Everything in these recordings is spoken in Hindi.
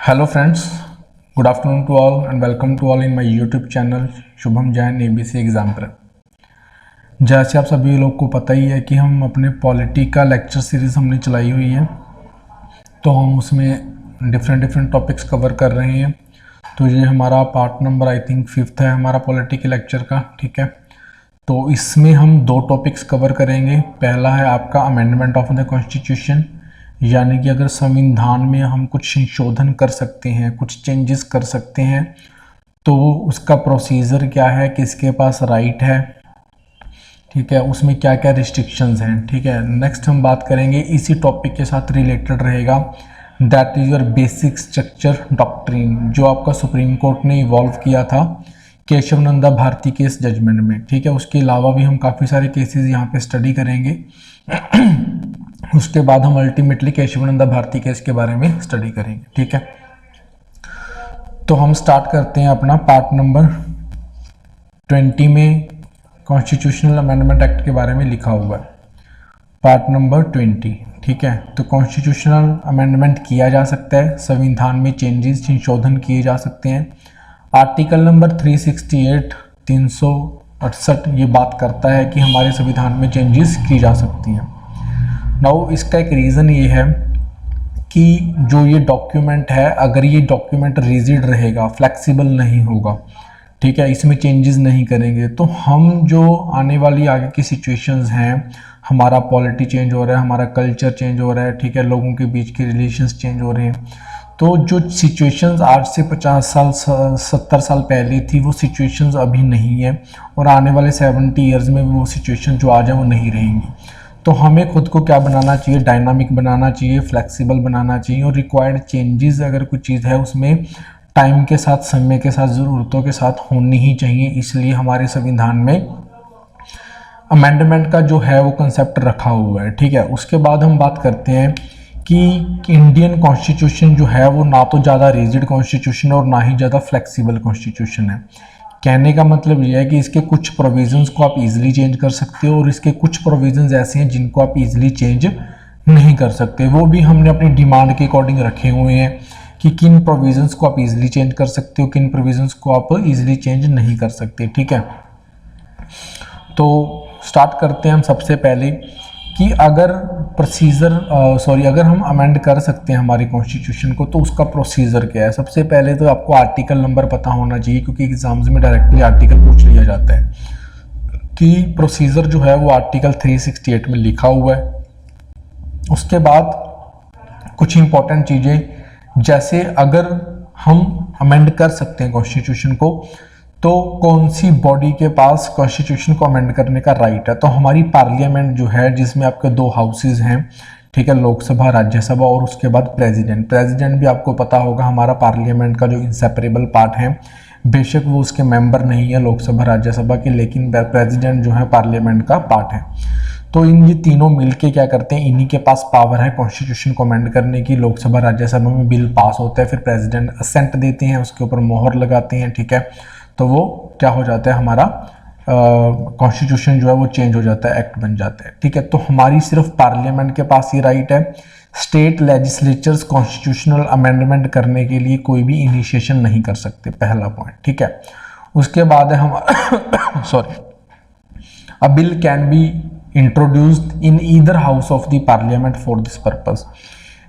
Hello friends, good afternoon to all and welcome to all in my YouTube channel Shubham Jain ABC exam पर। जैसे आप सभी लोग को पता ही है कि हम अपने पॉलिटी का लेक्चर सीरीज़ हमने चलाई हुई है, तो हम उसमें डिफरेंट टॉपिक्स कवर कर रहे हैं। तो ये हमारा part number I think 5th है हमारा पॉलिटी के लेक्चर का। ठीक है, तो इसमें हम दो टॉपिक्स कवर करेंगे। पहला है आपका अमेंडमेंट ऑफ द कॉन्स्टिट्यूशन, यानी कि अगर संविधान में हम कुछ संशोधन कर सकते हैं, कुछ चेंजेस कर सकते हैं, तो उसका प्रोसीजर क्या है, किसके पास राइट है, ठीक है, उसमें क्या क्या रिस्ट्रिक्शंस हैं। ठीक है, नेक्स्ट हम बात करेंगे इसी टॉपिक के साथ रिलेटेड रहेगा, that is your basic structure doctrine, जो आपका सुप्रीम कोर्ट ने इवॉल्व किया था केशवानंदा भारती केस जजमेंट में। ठीक है, उसके अलावा भी हम काफ़ी सारे केसेस यहाँ पे स्टडी करेंगे। उसके बाद हम अल्टीमेटली केशवानंदा भारती केस के बारे में स्टडी करेंगे। ठीक है, तो हम स्टार्ट करते हैं अपना पार्ट नंबर 20 में कॉन्स्टिट्यूशनल अमेंडमेंट एक्ट के बारे में लिखा हुआ है, पार्ट नंबर 20। ठीक है, तो कॉन्स्टिट्यूशनल अमेंडमेंट किया जा सकता है, संविधान में चेंजेस संशोधन किए जा सकते हैं। आर्टिकल नंबर 368 368 ये बात करता है कि हमारे संविधान में चेंजेस की जा सकती हैं। नाउ इसका एक रीज़न ये है कि जो ये डॉक्यूमेंट है, अगर ये डॉक्यूमेंट रिजिड रहेगा, फ्लेक्सिबल नहीं होगा, ठीक है, इसमें चेंजेस नहीं करेंगे, तो हम जो आने वाली आगे की सिचुएशंस हैं, हमारा पॉलिटी चेंज हो रहा है, हमारा कल्चर चेंज हो रहा है, ठीक है, लोगों के बीच के रिलेशंस चेंज हो रहे हैं, तो जो सिचुएशंस आज से 50 साल 70 साल पहले थी, वो सिचुएशंस अभी नहीं है, और आने वाले 70 ईयर्स में वो सिचुएशन जो आज है वो नहीं रहेंगी। तो हमें खुद को क्या बनाना चाहिए, डायनामिक बनाना चाहिए, फ्लेक्सिबल बनाना चाहिए, और रिक्वायर्ड चेंजेस अगर कुछ चीज़ है उसमें टाइम के साथ, समय के साथ, ज़रूरतों के साथ होनी ही चाहिए। इसलिए हमारे संविधान में अमेंडमेंट का जो है वो कंसेप्ट रखा हुआ है। ठीक है, उसके बाद हम बात करते हैं कि इंडियन कॉन्स्टिट्यूशन जो है वो ना तो ज़्यादा रिजिड कॉन्स्टिट्यूशन है और ना ही ज़्यादा फ्लेक्सिबल कॉन्स्टिट्यूशन है। कहने का मतलब ये है कि इसके कुछ प्रोविजंस को आप इजीली चेंज कर सकते हो, और इसके कुछ प्रोविजंस ऐसे हैं जिनको आप इजीली चेंज नहीं कर सकते। वो भी हमने अपनी डिमांड के अकॉर्डिंग रखे हुए हैं कि किन प्रोविजंस को आप इजीली चेंज कर सकते हो, किन प्रोविजंस को आप इजीली चेंज नहीं कर सकते। ठीक है, तो स्टार्ट करते हैं हम सबसे पहले कि अगर अगर हम अमेंड कर सकते हैं हमारी कॉन्स्टिट्यूशन को, तो उसका प्रोसीजर क्या है। सबसे पहले तो आपको आर्टिकल नंबर पता होना चाहिए, क्योंकि एग्जाम्स में डायरेक्टली आर्टिकल पूछ लिया जाता है। कि प्रोसीजर जो है वो आर्टिकल 368 में लिखा हुआ है। उसके बाद कुछ इंपॉर्टेंट चीज़ें, जैसे अगर हम अमेंड कर सकते हैं कॉन्स्टिट्यूशन को, तो कौन सी बॉडी के पास कॉन्स्टिट्यूशन को अमेंड करने का राइट है। तो हमारी पार्लियामेंट जो है, जिसमें आपके दो हाउसेज हैं, ठीक है, लोकसभा, राज्यसभा, और उसके बाद प्रेसिडेंट भी आपको पता होगा हमारा पार्लियामेंट का जो इंसेपरेबल पार्ट है। बेशक वो उसके मेंबर नहीं है लोकसभा राज्यसभा के, लेकिन प्रेसिडेंट जो है पार्लियामेंट का पार्ट है। तो ये तीनों मिलके क्या करते हैं, इन्हीं के पास पावर है कॉन्स्टिट्यूशन को अमेंड करने की। लोकसभा राज्यसभा में बिल पास होता है, फिर प्रेसिडेंट असेंट देते हैं, उसके ऊपर मोहर लगाते हैं। ठीक है, तो वो क्या हो जाता है, हमारा कॉन्स्टिट्यूशन जो है वो चेंज हो जाता है, एक्ट बन जाता है। ठीक है, तो हमारी सिर्फ पार्लियामेंट के पास ये राइट है। स्टेट लेजिस्लेचर्स कॉन्स्टिट्यूशनल अमेंडमेंट करने के लिए कोई भी इनिशिएशन नहीं कर सकते, पहला पॉइंट। ठीक है, उसके बाद है हम अ bill can be introduced in either house of the parliament for this purpose.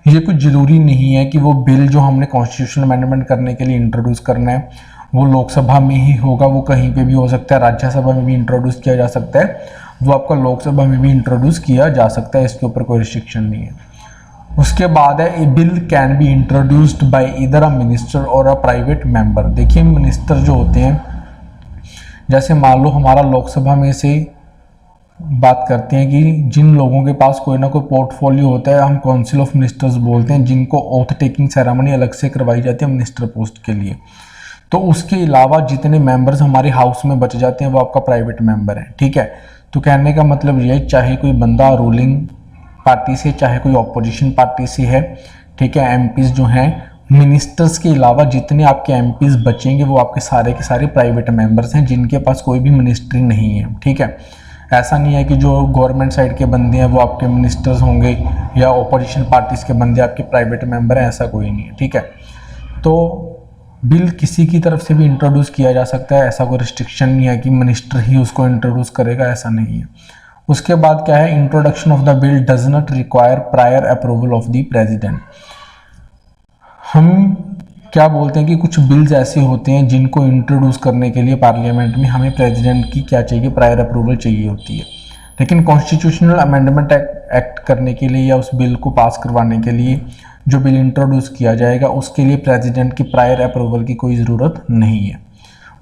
ये कुछ जरूरी नहीं है कि वो बिल जो हमने कॉन्स्टिट्यूशनल अमेंडमेंट करने के लिए इंट्रोड्यूस करना है वो लोकसभा में ही होगा, वो कहीं पे भी हो सकता है, राज्यसभा में भी इंट्रोड्यूस किया जा सकता है, वो आपका लोकसभा में भी इंट्रोड्यूस किया जा सकता है, इसके ऊपर कोई रिस्ट्रिक्शन नहीं है। उसके बाद है a bill can be introduced by either a minister और अ प्राइवेट मेंबर। देखिए, मिनिस्टर जो होते हैं, जैसे मान लो हमारा लोकसभा में से बात करते हैं कि जिन लोगों के पास कोई ना कोई पोर्टफोलियो होता है, हम काउंसिल ऑफ मिनिस्टर्स बोलते हैं, जिनको ओथ टेकिंग सेरेमनी अलग से करवाई जाती है मिनिस्टर पोस्ट के लिए। तो उसके अलावा जितने मेंबर्स हमारे हाउस में बच जाते हैं वो आपका प्राइवेट मेंबर है। ठीक है, तो कहने का मतलब ये है, चाहे कोई बंदा रूलिंग पार्टी से, चाहे कोई ऑपोजिशन पार्टी से है, ठीक है, एमपीज जो हैं, मिनिस्टर्स के अलावा जितने आपके एमपीज बचेंगे वो आपके सारे के सारे प्राइवेट मेंबर्स हैं, जिनके पास कोई भी मिनिस्ट्री नहीं है। ठीक है, ऐसा नहीं है कि जो गवर्नमेंट साइड के बंदे हैं वो आपके मिनिस्टर्स होंगे, या ऑपोजिशन पार्टीज के बंदे आपके प्राइवेट मेंबर हैं, ऐसा कोई नहीं है। ठीक है, तो बिल किसी की तरफ से भी इंट्रोड्यूस किया जा सकता है, ऐसा कोई रिस्ट्रिक्शन नहीं है कि मिनिस्टर ही उसको इंट्रोड्यूस करेगा, ऐसा नहीं है। उसके बाद क्या है, introduction of the bill does not require prior approval of the president. हम क्या बोलते हैं कि कुछ बिल्स ऐसे होते हैं जिनको इंट्रोड्यूस करने के लिए पार्लियामेंट में हमें प्रेसिडेंट की क्या चाहिए, प्रायर अप्रूवल चाहिए होती है। लेकिन कॉन्स्टिट्यूशनल अमेंडमेंट एक्ट करने के लिए या उस बिल को पास करवाने के लिए जो बिल इंट्रोड्यूस किया जाएगा उसके लिए प्रेसिडेंट की प्रायर अप्रूवल की कोई ज़रूरत नहीं है।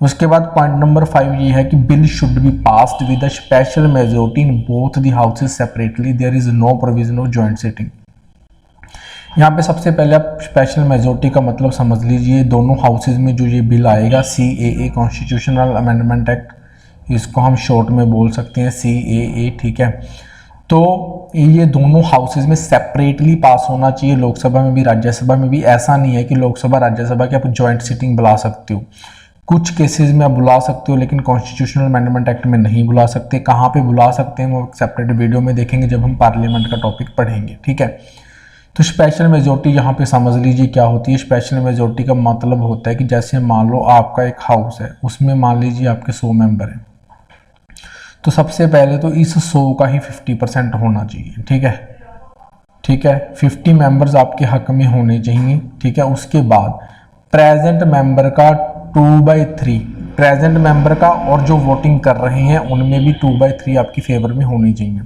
उसके बाद पॉइंट नंबर 5 ये है कि bill should be passed with a special majority in both the houses separately, there is no provision of joint sitting. यहाँ पे सबसे पहले आप स्पेशल मेजोरिटी का मतलब समझ लीजिए, दोनों हाउसेज में जो ये बिल आएगा CAA कॉन्स्टिट्यूशनल अमेंडमेंट एक्ट, इसको हम शॉर्ट में बोल सकते हैं CAA, ठीक है। तो ये दोनों हाउसेज में सेपरेटली पास होना चाहिए, लोकसभा में भी राज्यसभा में भी। ऐसा नहीं है कि लोकसभा राज्यसभा की आप जॉइंट सिटिंग बुला सकते हो, कुछ केसेस में आप बुला सकते हो लेकिन कॉन्स्टिट्यूशनल अमेंडमेंट एक्ट में नहीं बुला सकते। कहाँ पे बुला सकते हैं वो सेपरेट वीडियो में देखेंगे जब हम पार्लियामेंट का टॉपिक पढ़ेंगे, ठीक है। तो स्पेशल मेजोरिटी यहाँ पे समझ लीजिए क्या होती है। स्पेशल मेजोरिटी का मतलब होता है कि जैसे मान लो आपका एक हाउस है, उसमें मान लीजिए आपके 100 मेंबर हैं, तो सबसे पहले तो इस 100 का ही 50% होना चाहिए, ठीक है, ठीक है। 50 मेंबर्स आपके हक में होने चाहिए, ठीक है। उसके बाद प्रेजेंट मेंबर का 2/3 प्रेजेंट मेंबर का, और जो वोटिंग कर रहे हैं उनमें भी 2/3 आपकी फेवर में होनी चाहिए।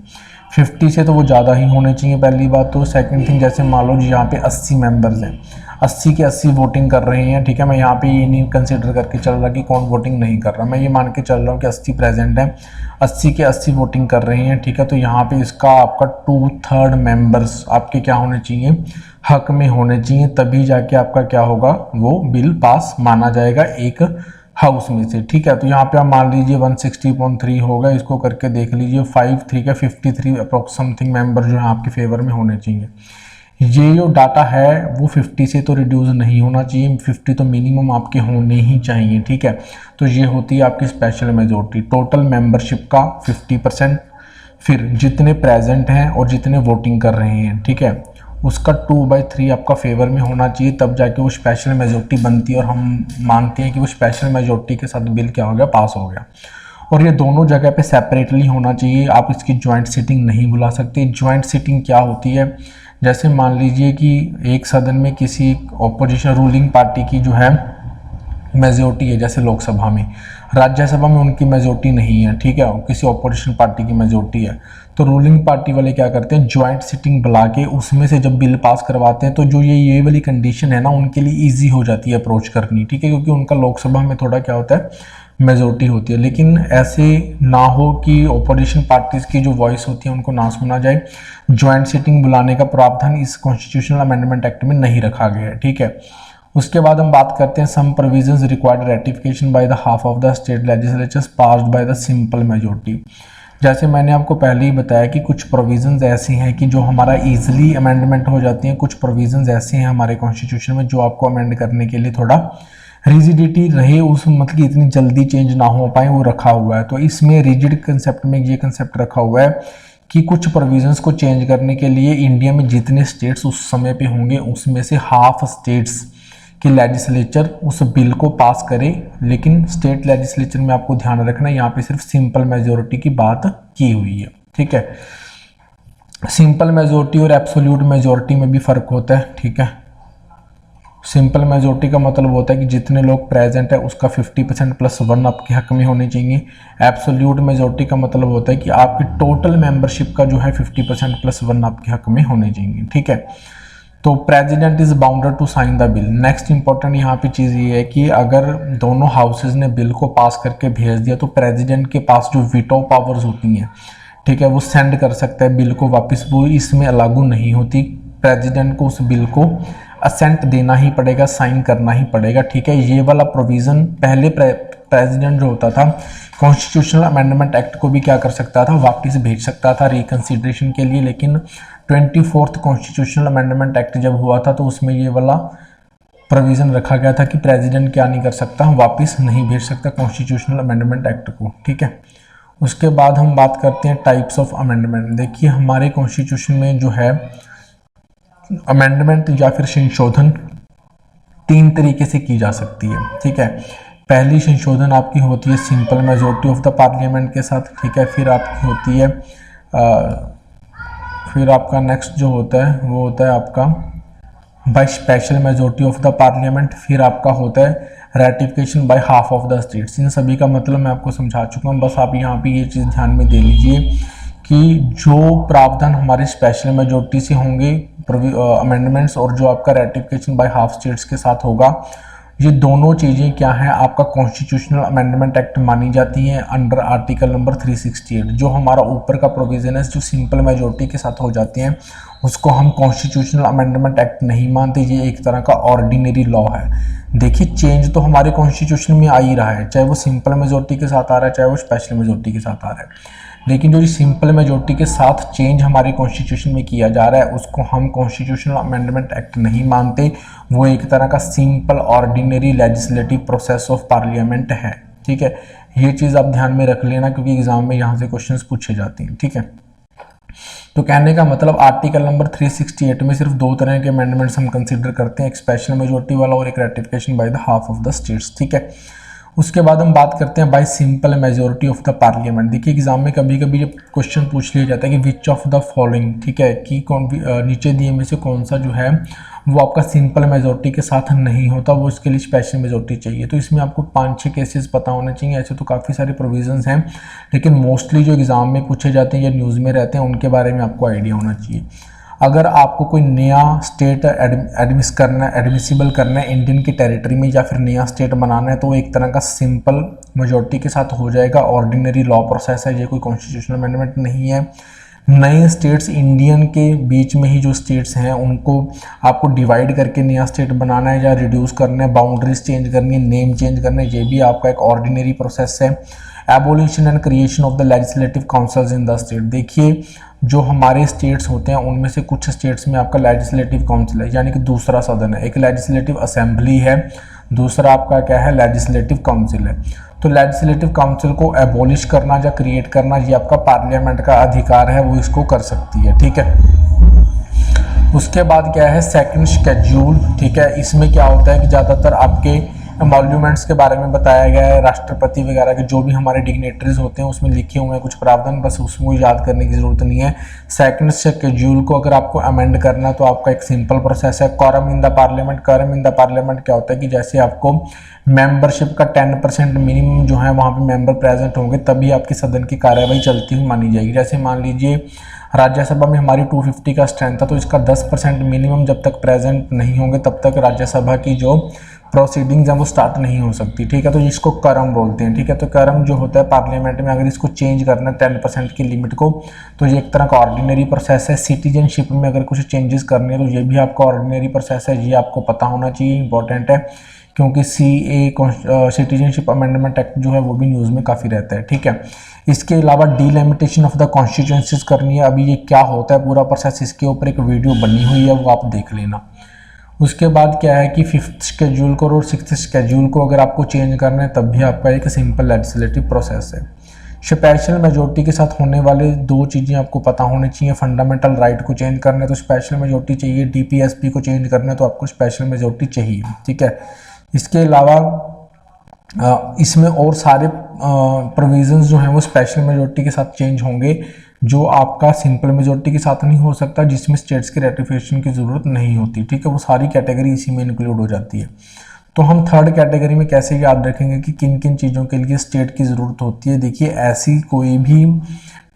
50 से तो वो ज़्यादा ही होने चाहिए, पहली बात तो। सेकंड थिंग, जैसे मान लो जी यहाँ पे 80 मेंबर्स हैं, 80 के 80 वोटिंग कर रहे हैं, ठीक है। मैं यहाँ पे ये नहीं कंसिडर करके चल रहा कि कौन वोटिंग नहीं कर रहा, मैं ये मान के चल रहा हूँ कि 80 प्रेजेंट हैं, 80 के 80 वोटिंग कर रहे हैं, ठीक है। तो यहाँ पे इसका आपका 2/3 मेंबर्स आपके क्या होने चाहिए, हक में होने चाहिए, तभी जाके आपका क्या होगा, वो बिल पास माना जाएगा एक हाउस में से, ठीक है। तो यहाँ पे आप मान लीजिए 160.3 होगा, इसको करके देख लीजिए 5/3 का 53 अप्रोक्स समथिंग मेंबर जो है आपके फेवर में होने चाहिए। ये जो डाटा है वो 50 से तो रिड्यूस नहीं होना चाहिए, 50 तो मिनिमम आपके होने ही चाहिए, ठीक है। तो ये होती है आपकी स्पेशल मेजोरिटी। टोटल मेंबरशिप का 50%, फिर जितने प्रेजेंट हैं और जितने वोटिंग कर रहे हैं, ठीक है, उसका 2/3 आपका फेवर में होना चाहिए, तब जाके वो स्पेशल मेजोरिटी बनती है और हम मानते हैं कि वो स्पेशल मेजोरिटी के साथ बिल क्या हो गया, पास हो गया। और ये दोनों जगह पे सेपरेटली होना चाहिए, आप इसकी ज्वाइंट सिटिंग नहीं बुला सकते। ज्वाइंट सिटिंग क्या होती है, जैसे मान लीजिए कि एक सदन में किसी ऑपोजिशन रूलिंग पार्टी की जो है मेजोरिटी है, जैसे लोकसभा में, राज्यसभा में उनकी मेजोरिटी नहीं है, ठीक है, किसी ऑपोजिशन पार्टी की मेजोरिटी है, तो रूलिंग पार्टी वाले क्या करते हैं, ज्वाइंट सिटिंग बुला के उसमें से जब बिल पास करवाते हैं तो जो ये वाली कंडीशन है ना, उनके लिए इजी हो जाती है अप्रोच करनी, ठीक है, क्योंकि उनका लोकसभा में थोड़ा क्या होता है, मेजोरिटी होती है। लेकिन ऐसे ना हो कि ऑपोजिशन पार्टीज की जो वॉइस होती है उनको ना सुना जाए, ज्वाइंट सिटिंग बुलाने का प्रावधान इस कॉन्स्टिट्यूशनल अमेंडमेंट एक्ट में नहीं रखा गया है, ठीक है। उसके बाद हम बात करते हैं some provisions required ratification by the half of the state legislatures passed by the simple majority. जैसे मैंने आपको पहले ही बताया कि कुछ प्रोविजंस ऐसी हैं कि जो हमारा इजीली अमेंडमेंट हो जाती हैं, कुछ प्रोविजंस ऐसे हैं हमारे कॉन्स्टिट्यूशन में जो आपको अमेंड करने के लिए थोड़ा रिजिडिटी रहे, उस मतलब कि इतनी जल्दी चेंज ना हो पाए, वो रखा हुआ है। तो इसमें रिजिड कंसेप्ट में ये कंसेप्ट रखा हुआ है कि कुछ प्रोविजंस को चेंज करने के लिए इंडिया में जितने स्टेट्स उस समय पे होंगे उसमें से हाफ स्टेट्स कि लेजिस्लेचर उस बिल को पास करे। लेकिन स्टेट लेजिस्लेचर में आपको ध्यान रखना है, यहाँ पे सिर्फ सिंपल मेजोरिटी की बात की हुई है, ठीक है। सिंपल मेजोरिटी और एब्सोल्यूट मेजोरिटी में भी फर्क होता है, ठीक है। सिंपल मेजोरिटी का मतलब होता है कि जितने लोग प्रेजेंट है उसका 50% + 1 आपके हक में होने चाहिए। एब्सोल्यूट मेजोरिटी का मतलब होता है कि आपकी टोटल मेंबरशिप का जो है 50% + 1 आपके हक में होने चाहिए, ठीक है। तो president is bounded to sign the bill. Next important यहाँ पे चीज़ ये है कि अगर दोनों हाउसेज ने बिल को पास करके भेज दिया तो प्रेसिडेंट के पास जो वीटो पावर्स होती हैं, ठीक है, वो सेंड कर सकता है बिल को वापस, वो इसमें लागू नहीं होती। प्रेसिडेंट को उस बिल को असेंट देना ही पड़ेगा, साइन करना ही पड़ेगा, ठीक है। ये वाला प्रोविज़न पहले प्रेसिडेंट जो होता था कॉन्स्टिट्यूशनल अमेंडमेंट एक्ट को भी क्या कर सकता था, वापस भेज सकता था रिकंसिडरेशन के लिए। लेकिन 24th कॉन्स्टिट्यूशनल अमेंडमेंट एक्ट जब हुआ था तो उसमें ये वाला प्रोविज़न रखा गया था कि प्रेसिडेंट क्या नहीं कर सकता, वापस नहीं भेज सकता कॉन्स्टिट्यूशनल अमेंडमेंट एक्ट को, ठीक है। उसके बाद हम बात करते हैं टाइप्स ऑफ अमेंडमेंट। देखिए हमारे कॉन्स्टिट्यूशन में जो है अमेंडमेंट या फिर संशोधन तीन तरीके से की जा सकती है, ठीक है। पहली संशोधन आपकी होती है simple majority of the parliament के साथ, ठीक है। फिर आपकी होती है फिर आपका नेक्स्ट जो होता है वो होता है आपका by special majority of the parliament. फिर आपका होता है ratification by half of the states. इन सभी का मतलब मैं आपको समझा चुका हूँ, बस आप यहाँ पे ये चीज़ ध्यान में दे लीजिए कि जो प्रावधान हमारे स्पेशल मेजोरिटी से होंगे अमेंडमेंट्स और जो आपका रेटिफिकेशन बाय हाफ स्टेट्स के साथ होगा, ये दोनों चीज़ें क्या हैं आपका कॉन्स्टिट्यूशनल अमेंडमेंट एक्ट मानी जाती हैं अंडर आर्टिकल नंबर 368। जो हमारा ऊपर का प्रोविजन है जो सिंपल मेजोरिटी के साथ हो जाते हैं उसको हम कॉन्स्टिट्यूशनल अमेंडमेंट एक्ट नहीं मानते, ये एक तरह का ऑर्डिनरी लॉ है। देखिए चेंज तो हमारे कॉन्स्टिट्यूशन में आ ही रहा है, चाहे वो सिंपल मेजोरिटी के साथ आ रहा है चाहे वो स्पेशल मेजोरिटी के साथ आ रहा है, लेकिन जो सिंपल मेजोरिटी के साथ चेंज हमारे कॉन्स्टिट्यूशन में किया जा रहा है उसको हम कॉन्स्टिट्यूशनल अमेंडमेंट एक्ट नहीं मानते, वो एक तरह का simple ordinary legislative process of parliament है, ठीक है। ये चीज़ आप ध्यान में रख लेना क्योंकि एग्जाम में यहाँ से क्वेश्चंस पूछे जाते हैं, ठीक है। तो कहने का मतलब आर्टिकल नंबर 368 में सिर्फ दो तरह के अमेंडमेंट्स हम कंसीडर करते हैं, एक स्पेशल मेजोरिटी वाला और एक ratification by the half of the states, ठीक है। उसके बाद हम बात करते हैं bye simple majority of the parliament. देखिए एग्जाम में कभी कभी जब क्वेश्चन पूछ लिया जाता है कि विच ऑफ द फॉलोइंग, ठीक है, कि कौन नीचे दिए में से कौन सा जो है वो आपका सिंपल मेजोरिटी के साथ नहीं होता, वो इसके लिए स्पेशल मेजोरिटी चाहिए। तो इसमें आपको 5-6 केसेस पता होने चाहिए। ऐसे तो काफ़ी सारे प्रोविजंस हैं लेकिन मोस्टली जो एग्ज़ाम में पूछे जाते हैं या न्यूज़ में रहते हैं उनके बारे में आपको आइडिया होना चाहिए। अगर आपको कोई नया स्टेट एडमिसिबल करना है इंडियन की टेरिटरी में या फिर नया स्टेट बनाना है तो एक तरह का सिंपल मेजोरिटी के साथ हो जाएगा, ऑर्डिनरी लॉ प्रोसेस है, ये कोई कॉन्स्टिट्यूशनल अमेंडमेंट नहीं है। नए स्टेट्स इंडियन के बीच में ही जो स्टेट्स हैं उनको आपको डिवाइड करके नया स्टेट बनाना है या रिड्यूस करना है, बाउंड्रीज चेंज करनी है, नेम चेंज करना है, ये भी आपका एक ऑर्डिनरी प्रोसेस है। Abolition and creation of the legislative councils in the state. देखिए जो हमारे स्टेट्स होते हैं उनमें से कुछ स्टेट्स में आपका लेजिस्लेटिव काउंसिल है यानी कि दूसरा सदन है, एक लेजिस्लेटिव असेंबली है, दूसरा आपका क्या है लेजिस्लेटिव काउंसिल है। तो लेजिस्लेटिव काउंसिल को एबॉलिश करना या क्रिएट करना ये आपका पार्लियामेंट का अधिकार है, वो इसको कर सकती है, ठीक है। उसके बाद क्या है सेकंड शेड्यूल, ठीक है। इसमें क्या होता है कि ज़्यादातर आपके मॉन्यूमेंट्स के बारे में बताया गया है, राष्ट्रपति वगैरह के जो भी हमारे डिग्नेटरीज होते हैं उसमें लिखे हुए हैं कुछ प्रावधान, बस उसको याद करने की ज़रूरत नहीं है। सेकंड शेड्यूल को अगर आपको अमेंड करना तो आपका एक सिंपल प्रोसेस है। Quorum in the parliament, quorum in the parliament क्या होता है कि जैसे आपको मेंबरशिप का 10% मिनिमम जो है वहाँ पे मेंबर प्रेजेंट होंगे तभी आपकी सदन की कार्यवाही चलती हुई मानी जाएगी। जैसे मान लीजिए राज्यसभा में हमारी 250 का स्ट्रेंथ था तो इसका 10% मिनिमम जब तक प्रेजेंट नहीं होंगे तब तक राज्यसभा की जो प्रोसीडिंग्स हैं वो स्टार्ट नहीं हो सकती, ठीक है। तो इसको करम बोलते हैं, ठीक है। तो करम जो होता है पार्लियामेंट में अगर इसको चेंज करना है 10% की लिमिट को तो ये एक तरह का ऑर्डिनरी प्रोसेस है। सिटीजनशिप में अगर कुछ चेंजेस करने हैं तो ये भी आपका ऑर्डिनरी प्रोसेस है, ये आपको पता होना चाहिए, इंपॉर्टेंट है क्योंकि CA सिटीजनशिप अमेंडमेंट एक्ट जो है वो भी न्यूज़ में काफ़ी रहता है, ठीक है। इसके अलावा डिलिमिटेशन ऑफ द कॉन्स्टिट्यूएंसीज करनी है। अभी ये क्या होता है पूरा प्रोसेस, इसके ऊपर एक वीडियो बनी हुई है वो आप देख लेना। उसके बाद क्या है कि 5th शेड्यूल को और 6th शेड्यूल को अगर आपको चेंज करना है तब भी आपका एक सिंपल लेजिस्लेटिव प्रोसेस है। स्पेशल मेजोरिटी के साथ होने वाले दो चीज़ें आपको पता होनी चाहिए। फंडामेंटल राइट को चेंज करना है तो स्पेशल मेजोरिटी चाहिए, DPSP को चेंज करना है तो आपको स्पेशल मेजोरिटी चाहिए, ठीक है। इसके अलावा इसमें और सारे प्रोविजंस जो हैं वो स्पेशल मेजोरिटी के साथ चेंज होंगे जो आपका सिंपल मेजोरिटी के साथ नहीं हो सकता, जिसमें स्टेट्स के रेटिफिकेशन की ज़रूरत नहीं होती, ठीक है। वो सारी कैटेगरी इसी में इंक्लूड हो जाती है। तो हम थर्ड कैटेगरी में कैसे याद रखेंगे कि किन किन चीज़ों के लिए स्टेट की ज़रूरत होती है। देखिए ऐसी कोई भी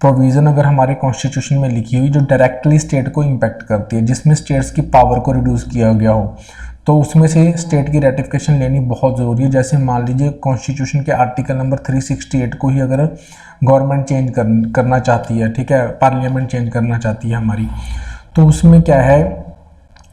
प्रोविज़न अगर हमारे कॉन्स्टिट्यूशन में लिखी हुई जो डायरेक्टली स्टेट को इम्पेक्ट करती है, जिसमें स्टेट्स की पावर को रिड्यूस किया गया हो, तो उसमें से स्टेट की रेटिफिकेशन लेनी बहुत ज़रूरी है। जैसे मान लीजिए कॉन्स्टिट्यूशन के आर्टिकल नंबर 368 को ही अगर गवर्नमेंट चेंज करना चाहती है, ठीक है, पार्लियामेंट चेंज करना चाहती है हमारी, तो उसमें क्या है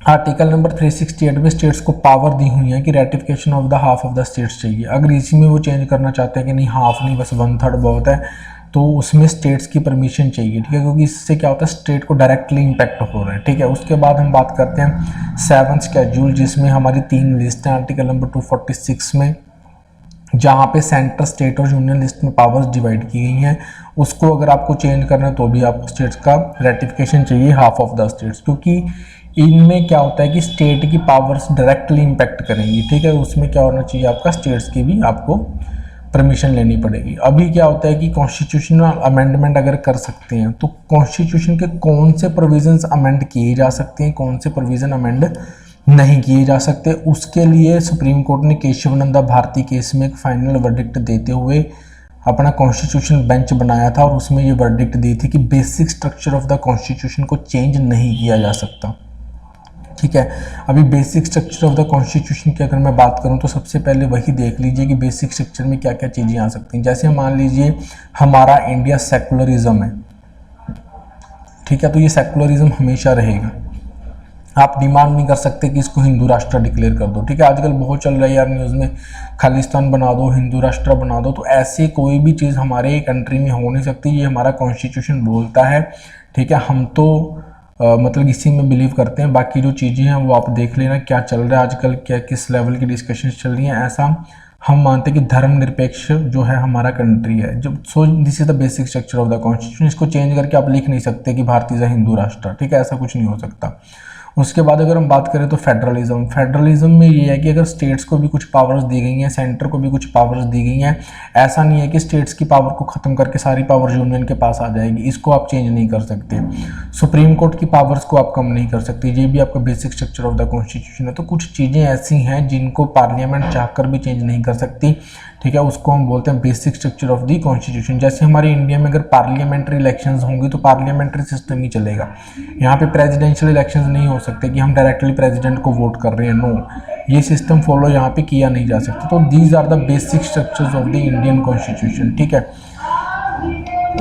आर्टिकल नंबर 368 में स्टेट्स को पावर दी हुई है कि ratification of the half of the states चाहिए। अगर इसी में वो चेंज करना चाहते हैं कि नहीं हाफ नहीं बस 1/3 बहुत है तो उसमें स्टेट्स की परमिशन चाहिए, ठीक है, क्योंकि इससे क्या होता है स्टेट को डायरेक्टली इम्पैक्ट हो रहा है, ठीक है। उसके बाद हम बात करते हैं 7th शेड्यूल जिसमें हमारी 3 लिस्ट हैं आर्टिकल नंबर 246 में, जहाँ पे सेंटर स्टेट और यूनियन लिस्ट में पावर्स डिवाइड की गई हैं। उसको अगर आपको चेंज करना है तो भी आपको स्टेट्स का रेटिफिकेशन चाहिए हाफ ऑफ द स्टेट्स, क्योंकि इनमें क्या होता है कि स्टेट की पावर्स डायरेक्टली इम्पैक्ट करेंगी, ठीक है। उसमें क्या होना चाहिए, आपका स्टेट्स की भी आपको परमिशन लेनी पड़ेगी। अभी क्या होता है कि कॉन्स्टिट्यूशनल अमेंडमेंट अगर कर सकते हैं तो कॉन्स्टिट्यूशन के कौन से प्रोविजंस अमेंड किए जा सकते हैं, कौन से प्रोविजन अमेंड नहीं किए जा सकते, उसके लिए सुप्रीम कोर्ट ने केशवानंद भारती केस में एक फाइनल वर्डिक्ट देते हुए अपना कॉन्स्टिट्यूशन बेंच बनाया था, और उसमें ये वर्डिक्ट दी थी कि basic structure of the constitution को चेंज नहीं किया जा सकता, ठीक है। अभी basic structure of the constitution की अगर मैं बात करूं तो सबसे पहले वही देख लीजिए कि बेसिक स्ट्रक्चर में क्या क्या चीज़ें आ सकती हैं। जैसे मान लीजिए हमारा इंडिया सेकुलरिज्म है, ठीक है, तो ये सेकुलरिज्म हमेशा रहेगा। आप डिमांड नहीं कर सकते कि इसको हिंदू राष्ट्र डिक्लेयर कर दो, ठीक है। आजकल बहुत चल रहा है यार न्यूज़ में, खालिस्तान बना दो, हिंदू राष्ट्र बना दो, तो ऐसे कोई भी चीज़ हमारे कंट्री में हो नहीं सकती। ये हमारा कॉन्स्टिट्यूशन बोलता है, ठीक है। हम तो मतलब इसी में बिलीव करते हैं। बाकी जो चीज़ें हैं वो आप देख लेना क्या चल रहा है आजकल, क्या किस लेवल की डिस्कशन चल रही हैं। ऐसा हम मानते हैं कि धर्मनिरपेक्ष जो है हमारा कंट्री है। जब so this is the basic structure of the constitution. इसको चेंज करके आप लिख नहीं सकते कि भारतीय हिंदू राष्ट्र, ठीक है, ऐसा कुछ नहीं हो सकता। उसके बाद अगर हम बात करें तो फेडरलिज्म में ये है कि अगर स्टेट्स को भी कुछ पावर्स दी गई हैं, सेंटर को भी कुछ पावर्स दी गई हैं, ऐसा नहीं है कि स्टेट्स की पावर को ख़त्म करके सारी पावर यूनियन के पास आ जाएगी, इसको आप चेंज नहीं कर सकते। सुप्रीम कोर्ट की पावर्स को आप कम नहीं कर सकते, ये भी आपका basic structure of the constitution है। तो कुछ चीज़ें ऐसी हैं जिनको पार्लियामेंट चाहकर भी चेंज नहीं कर सकती, ठीक है, उसको हम बोलते हैं basic structure of the constitution. जैसे हमारे इंडिया में अगर पार्लियामेंट्री इलेक्शंस होंगी तो पार्लियामेंट्री सिस्टम ही चलेगा, यहाँ पे प्रेसिडेंशियल इलेक्शंस नहीं हो सकते कि हम डायरेक्टली प्रेसिडेंट को वोट कर रहे हैं, नो, ये सिस्टम फॉलो यहाँ पे किया नहीं जा सकता। तो these are the basic structures of the Indian constitution, ठीक है।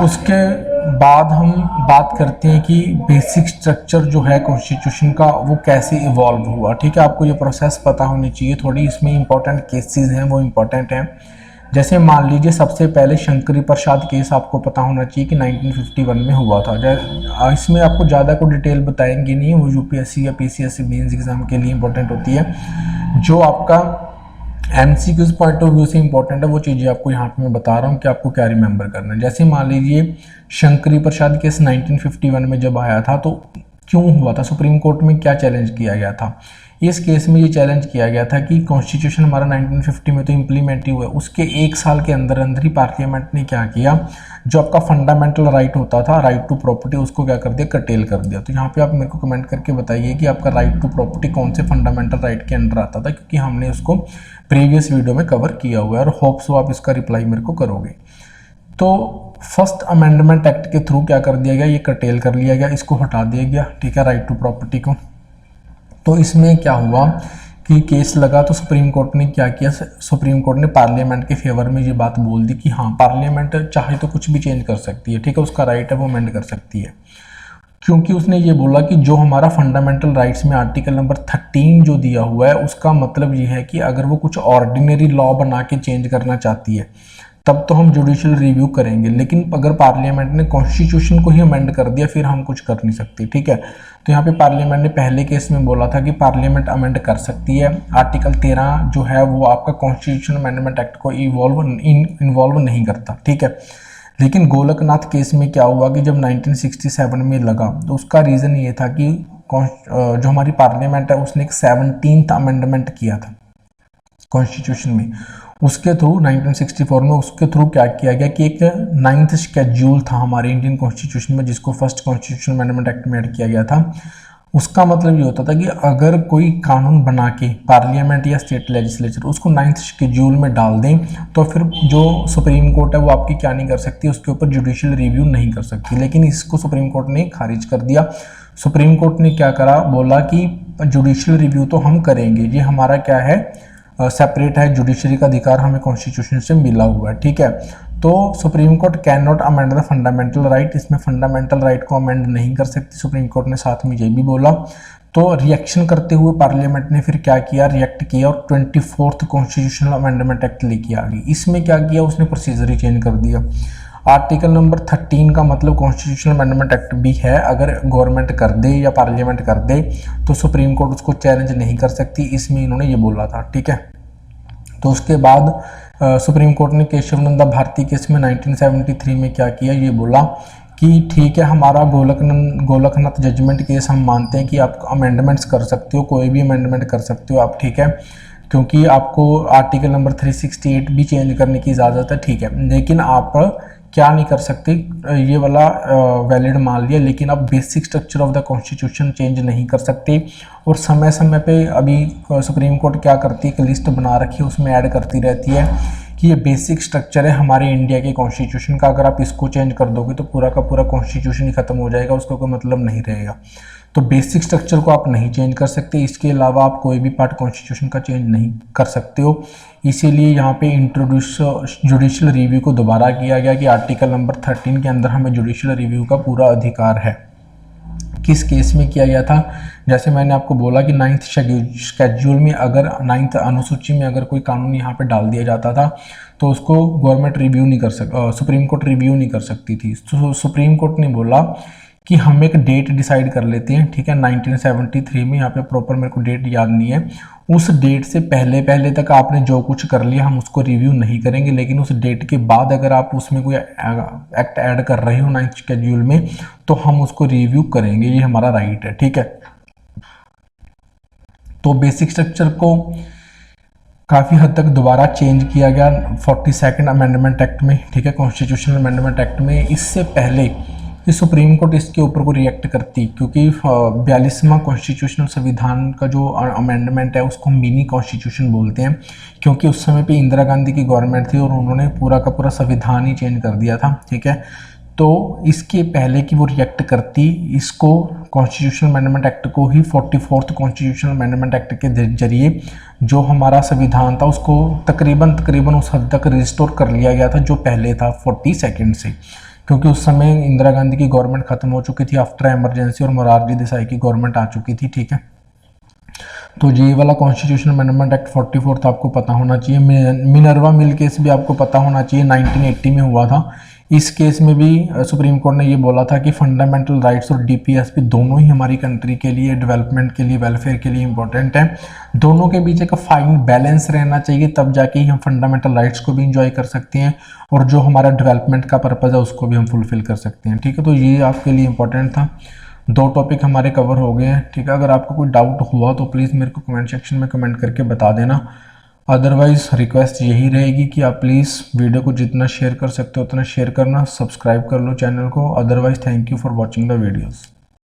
उसके बाद हम बात करते हैं कि बेसिक स्ट्रक्चर जो है कॉन्स्टिट्यूशन का वो कैसे इवॉल्व हुआ, ठीक है। आपको ये प्रोसेस पता होनी चाहिए थोड़ी, इसमें इंपॉर्टेंट केसेस हैं वो इंपॉर्टेंट हैं। जैसे मान लीजिए सबसे पहले शंकरी प्रसाद केस आपको पता होना चाहिए कि 1951 में हुआ था। इसमें आपको ज़्यादा को डिटेल बताएंगे नहीं, वो यूपीएससी या पीसीएससी मेंस एग्जाम के लिए इंपॉर्टेंट होती है। जो आपका एमसीक्यूज पॉइंट ऑफ व्यू से इंपॉर्टेंट है वो चीज़ें आपको यहाँ पे मैं बता रहा हूँ कि आपको क्या रिमेंबर करना है। जैसे मान लीजिए शंकरी प्रसाद केस 1951 में जब आया था तो क्यों हुआ था, सुप्रीम कोर्ट में क्या चैलेंज किया गया था। इस केस में ये चैलेंज किया गया था कि कॉन्स्टिट्यूशन हमारा 1950 में तो इम्प्लीमेंट ही हुआ है, उसके एक साल के अंदर अंदर ही पार्लियामेंट ने क्या किया, जो आपका फंडामेंटल राइट होता था, राइट टू प्रॉपर्टी, उसको क्या कर दिया, कर्टेल कर दिया। तो यहाँ पे आप मेरे को कमेंट करके बताइए कि आपका राइट टू प्रॉपर्टी कौन से फंडामेंटल राइट के अंडर आता था, क्योंकि हमने उसको प्रीवियस वीडियो में कवर किया हुआ है और होप सो आप इसका रिप्लाई मेरे को करोगे। तो फर्स्ट अमेंडमेंट एक्ट के थ्रू क्या कर दिया गया, ये कर्टेल कर लिया गया, इसको हटा दिया गया, ठीक है, राइट टू प्रॉपर्टी को। तो इसमें क्या हुआ कि केस लगा तो सुप्रीम कोर्ट ने क्या किया, सुप्रीम कोर्ट ने पार्लियामेंट के फेवर में ये बात बोल दी कि हाँ पार्लियामेंट चाहे तो कुछ भी चेंज कर सकती है, ठीक है, उसका राइट है वो अमेंड कर सकती है। क्योंकि उसने ये बोला कि जो हमारा फंडामेंटल राइट्स में आर्टिकल नंबर 13 जो दिया हुआ है उसका मतलब ये है कि अगर वो कुछ ऑर्डिनरी लॉ बना के चेंज करना चाहती है तब तो हम जुडिशियल रिव्यू करेंगे, लेकिन अगर पार्लियामेंट ने कॉन्स्टिट्यूशन को ही अमेंड कर दिया फिर हम कुछ कर नहीं सकते, ठीक है। तो यहाँ पे पार्लियामेंट ने पहले केस में बोला था कि पार्लियामेंट अमेंड कर सकती है। आर्टिकल 13 जो है वो आपका कॉन्स्टिट्यूशन अमेंडमेंट एक्ट को इन्वॉल्व नहीं करता, ठीक है। लेकिन गोलकनाथ केस में क्या हुआ कि जब 1967 में लगा तो उसका रीज़न ये था कि जो हमारी पार्लियामेंट है उसने एक 17th अमेंडमेंट किया था कॉन्स्टिट्यूशन में, उसके थ्रू 1964 में उसके थ्रू क्या किया गया कि एक 9th शेड्यूल था हमारे इंडियन कॉन्स्टिट्यूशन में जिसको फर्स्ट कॉन्स्टिट्यूशन अमेंडमेंट एक्ट में ऐड किया गया था। उसका मतलब ये होता था कि अगर कोई कानून बना के पार्लियामेंट या स्टेट लेजिस्लेचर उसको 9th शेड्यूल में डाल दें तो फिर जो सुप्रीम कोर्ट है वो आपकी क्या नहीं कर सकती, उसके ऊपर जुडिशियल रिव्यू नहीं कर सकती। लेकिन इसको सुप्रीम कोर्ट ने खारिज कर दिया। सुप्रीम कोर्ट ने क्या करा, बोला कि जुडिशियल रिव्यू तो हम करेंगे, ये हमारा क्या है, सेपरेट है, जुडिशरी का अधिकार हमें कॉन्स्टिट्यूशन से मिला हुआ है, ठीक है। तो supreme court can not amend the fundamental right, इसमें फंडामेंटल राइट को अमेंड नहीं कर सकती सुप्रीम कोर्ट ने, साथ में ये भी बोला। तो रिएक्शन करते हुए पार्लियामेंट ने फिर क्या किया, रिएक्ट किया और 24th कॉन्स्टिट्यूशनल अमेंडमेंट एक्ट लेके आ गई। इसमें क्या किया, उसने प्रोसीजर ही चेंज कर दिया। आर्टिकल नंबर 13 का मतलब कॉन्स्टिट्यूशनल अमेंडमेंट एक्ट भी है, अगर गवर्नमेंट कर दे या पार्लियामेंट कर दे तो सुप्रीम कोर्ट उसको चैलेंज नहीं कर सकती, इसमें इन्होंने ये बोला था, ठीक है। तो उसके बाद सुप्रीम कोर्ट ने केशवानंद भारती केस में 1973 में क्या किया, ये बोला कि ठीक है हमारा गोलकनाथ जजमेंट केस हम मानते हैं कि आप अमेंडमेंट्स कर सकते हो, कोई भी अमेंडमेंट कर सकते हो आप, ठीक है, क्योंकि आपको आर्टिकल नंबर 368 भी चेंज करने की इजाज़त है, ठीक है, लेकिन आप क्या नहीं कर सकते, ये वाला वैलिड मान लिया, लेकिन आप basic structure of the constitution change नहीं कर सकते। और समय समय पे अभी सुप्रीम कोर्ट क्या करती है, एक लिस्ट बना रखी है, उसमें ऐड करती रहती है कि ये बेसिक स्ट्रक्चर है हमारे इंडिया के कॉन्स्टिट्यूशन का, अगर आप इसको चेंज कर दोगे तो पूरा का पूरा कॉन्स्टिट्यूशन ही खत्म हो जाएगा, उसका कोई मतलब नहीं रहेगा। तो बेसिक स्ट्रक्चर को आप नहीं चेंज कर सकते, इसके अलावा आप कोई भी पार्ट कॉन्स्टिट्यूशन का चेंज नहीं कर सकते हो। इसीलिए यहाँ पे इंट्रोड्यूस जुडिशियल रिव्यू को दोबारा किया गया कि आर्टिकल नंबर 13 के अंदर हमें जुडिशियल रिव्यू का पूरा अधिकार है। किस केस में किया गया था, जैसे मैंने आपको बोला कि 9th शेड्यूल में अगर 9th अनुसूची में अगर कोई कानून यहाँ पे डाल दिया जाता था तो उसको गवर्नमेंट रिव्यू नहीं कर सुप्रीम कोर्ट रिव्यू नहीं कर सकती थी। तो सुप्रीम कोर्ट ने बोला कि हम एक डेट डिसाइड कर लेते हैं, ठीक है, 1973 में, यहाँ पे प्रॉपर मेरे को डेट याद नहीं है, उस डेट से पहले तक आपने जो कुछ कर लिया हम उसको रिव्यू नहीं करेंगे, लेकिन उस डेट के बाद अगर आप उसमें कोई एक्ट ऐड कर रहे हो 9th शेड्यूल में तो हम उसको रिव्यू करेंगे, ये हमारा राइट है, ठीक है। तो बेसिक स्ट्रक्चर को काफ़ी हद तक दोबारा चेंज किया गया 42nd अमेंडमेंट एक्ट में, ठीक है, कॉन्स्टिट्यूशनल अमेंडमेंट एक्ट में। इससे पहले कि सुप्रीम कोर्ट इसके ऊपर को रिएक्ट करती, क्योंकि 42वां कॉन्स्टिट्यूशनल संविधान का जो अमेंडमेंट है उसको मिनी कॉन्स्टिट्यूशन बोलते हैं, क्योंकि उस समय पे इंदिरा गांधी की गवर्नमेंट थी और उन्होंने पूरा का पूरा संविधान ही चेंज कर दिया था, ठीक है। तो इसके पहले कि वो रिएक्ट करती, इसको कॉन्स्टिट्यूशनल अमेंडमेंट एक्ट को ही 44th कॉन्स्टिट्यूशनल अमेंडमेंट एक्ट के जरिए जो हमारा संविधान था उसको तकरीबन उस हद तक रिस्टोर कर लिया गया था जो पहले था 42nd से, क्योंकि उस समय इंदिरा गांधी की गवर्नमेंट खत्म हो चुकी थी आफ्टर इमरजेंसी और मोरारजी देसाई की गवर्नमेंट आ चुकी थी, ठीक है। तो ये वाला कॉन्स्टिट्यूशनल अमेंडमेंट एक्ट 44 आपको पता होना चाहिए। मिनर्वा मिल केस भी आपको पता होना चाहिए, 1980 में हुआ था। इस केस में भी सुप्रीम कोर्ट ने ये बोला था कि फंडामेंटल राइट्स और डीपीएसपी दोनों ही हमारी कंट्री के लिए, डेवलपमेंट के लिए, वेलफेयर के लिए इंपॉर्टेंट है। दोनों के बीच एक फाइन बैलेंस रहना चाहिए, तब जाके ही हम फंडामेंटल राइट्स को भी इंजॉय कर सकते हैं और जो हमारा डेवलपमेंट का पर्पज़ है उसको भी हम फुलफिल कर सकते हैं, ठीक है। तो ये आपके लिए इंपॉर्टेंट था। 2 टॉपिक हमारे कवर हो गए हैं, ठीक है। अगर आपको कोई डाउट हुआ तो प्लीज़ मेरे को कमेंट सेक्शन में कमेंट करके बता देना। अदरवाइज़ रिक्वेस्ट यही रहेगी कि आप प्लीज़ वीडियो को जितना शेयर कर सकते हो उतना शेयर करना, सब्सक्राइब कर लो चैनल को। Otherwise thank you for watching the videos.